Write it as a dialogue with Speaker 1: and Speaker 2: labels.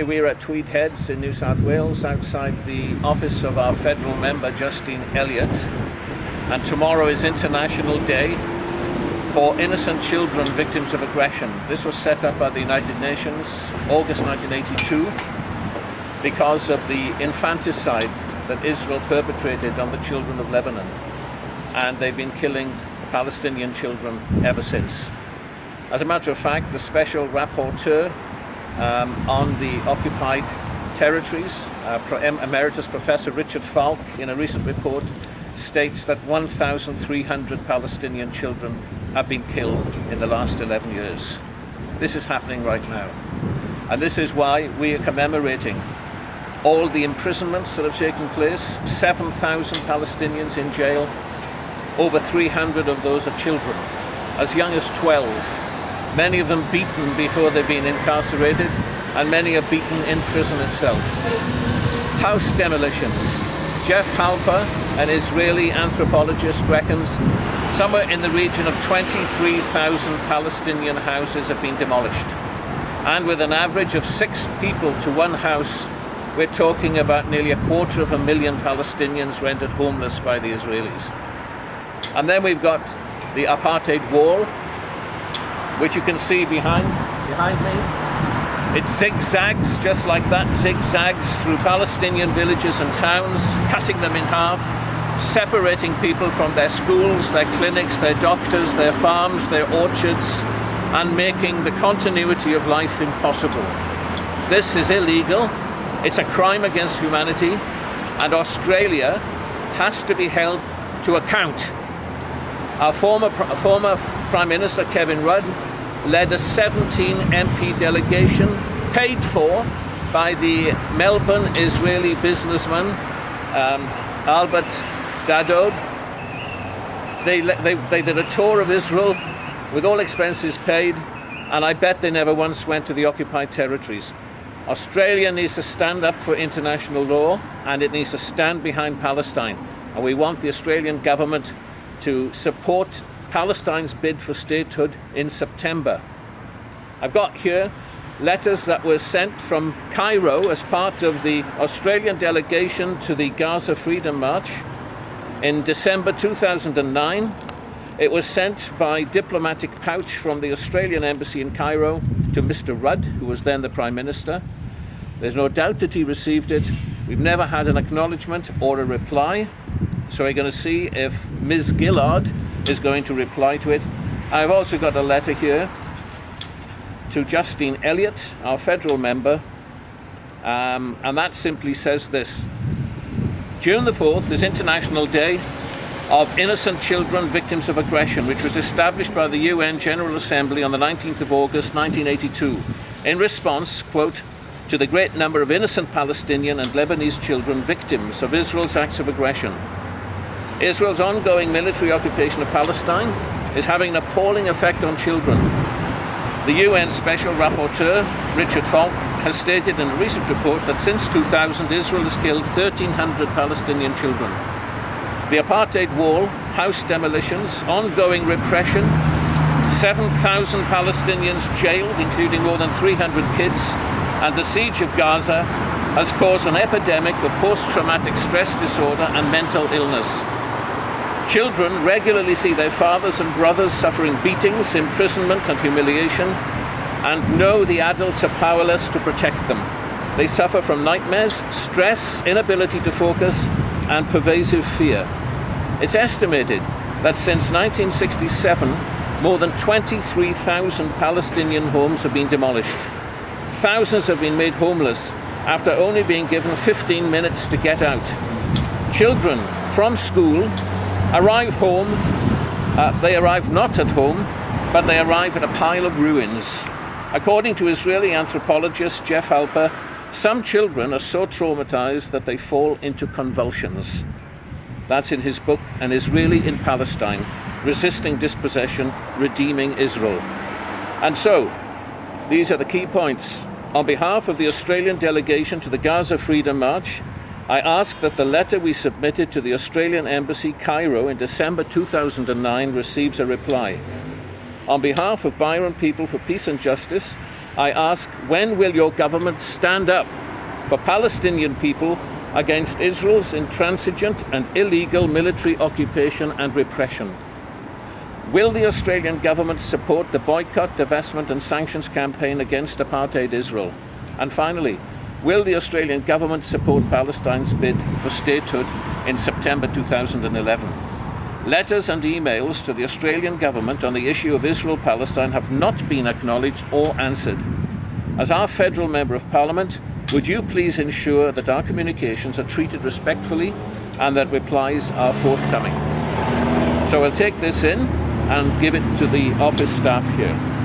Speaker 1: We're at Tweed Heads in New South Wales, outside the office of our Federal Member Justine Elliot, and tomorrow is International Day for Innocent Children Victims of Aggression. This was set up by the United Nations, August 1982, because of the infanticide that Israel perpetrated on the children of Lebanon, and they've been killing Palestinian children ever since. As a matter of fact, the Special Rapporteur on the occupied territories, Emeritus Professor Richard Falk, in a recent report, states that 1,300 Palestinian children have been killed in the last 11 years. This is happening right now. And this is why we are commemorating all the imprisonments that have taken place, 7,000 Palestinians in jail, over 300 of those are children, as young as 12. Many of them beaten before they've been incarcerated, and many are beaten in prison itself. House demolitions. Jeff Halper, an Israeli anthropologist, reckons somewhere in the region of 23,000 Palestinian houses have been demolished. And with an average of 6 people to one house, we're talking about nearly 250,000 Palestinians rendered homeless by the Israelis. And then we've got the apartheid wall, which you can see behind me. It zigzags, just like that, zigzags through Palestinian villages and towns, cutting them in half, separating people from their schools, their clinics, their doctors, their farms, their orchards, and making the continuity of life impossible. This is illegal. It's a crime against humanity, and Australia has to be held to account. Our former Prime Minister, Kevin Rudd, led a 17 MP delegation paid for by the Melbourne Israeli businessman, Albert Dadod. They did a tour of Israel with all expenses paid, and I bet they never once went to the occupied territories. Australia needs to stand up for international law, and it needs to stand behind Palestine. And we want the Australian government to support Palestine's bid for statehood in September. I've got here letters that were sent from Cairo as part of the Australian delegation to the Gaza Freedom March in December 2009. It was sent by diplomatic pouch from the Australian embassy in Cairo to Mr. Rudd, who was then the Prime Minister. There's no doubt that he received it. We've never had an acknowledgement or a reply. So we're going to see if Ms. Gillard is going to reply to it. I've also got a letter here to Justine Elliot, our federal member, and that simply says this. June the 4th is International Day of Innocent Children Victims of Aggression, which was established by the UN General Assembly on the 19th of August 1982 in response, quote, to the great number of innocent Palestinian and Lebanese children victims of Israel's acts of aggression. Israel's ongoing military occupation of Palestine is having an appalling effect on children. The UN Special Rapporteur, Richard Falk, has stated in a recent report that since 2000, Israel has killed 1,300 Palestinian children. The apartheid wall, house demolitions, ongoing repression, 7,000 Palestinians jailed, including more than 300 kids, and the siege of Gaza has caused an epidemic of post-traumatic stress disorder and mental illness. Children regularly see their fathers and brothers suffering beatings, imprisonment and humiliation, and know the adults are powerless to protect them. They suffer from nightmares, stress, inability to focus, and pervasive fear. It's estimated that since 1967, more than 23,000 Palestinian homes have been demolished. Thousands have been made homeless after only being given 15 minutes to get out. Children from school arrive home, they arrive not at home, but they arrive at a pile of ruins. According to Israeli anthropologist Jeff Halper, some children are so traumatized that they fall into convulsions. That's in his book, An Israeli in Palestine, Resisting Dispossession, Redeeming Israel. And so, these are the key points. On behalf of the Australian delegation to the Gaza Freedom March, I ask that the letter we submitted to the Australian Embassy, Cairo, in December 2009 receives a reply. On behalf of Byron People for Peace and Justice, I ask, when will your government stand up for Palestinian people against Israel's intransigent and illegal military occupation and repression? Will the Australian government support the Boycott, Divestment and Sanctions campaign against apartheid Israel? And finally, will the Australian government support Palestine's bid for statehood in September 2011? Letters and emails to the Australian government on the issue of Israel-Palestine have not been acknowledged or answered. As our federal Member of Parliament, would you please ensure that our communications are treated respectfully and that replies are forthcoming? So I'll take this in and give it to the office staff here.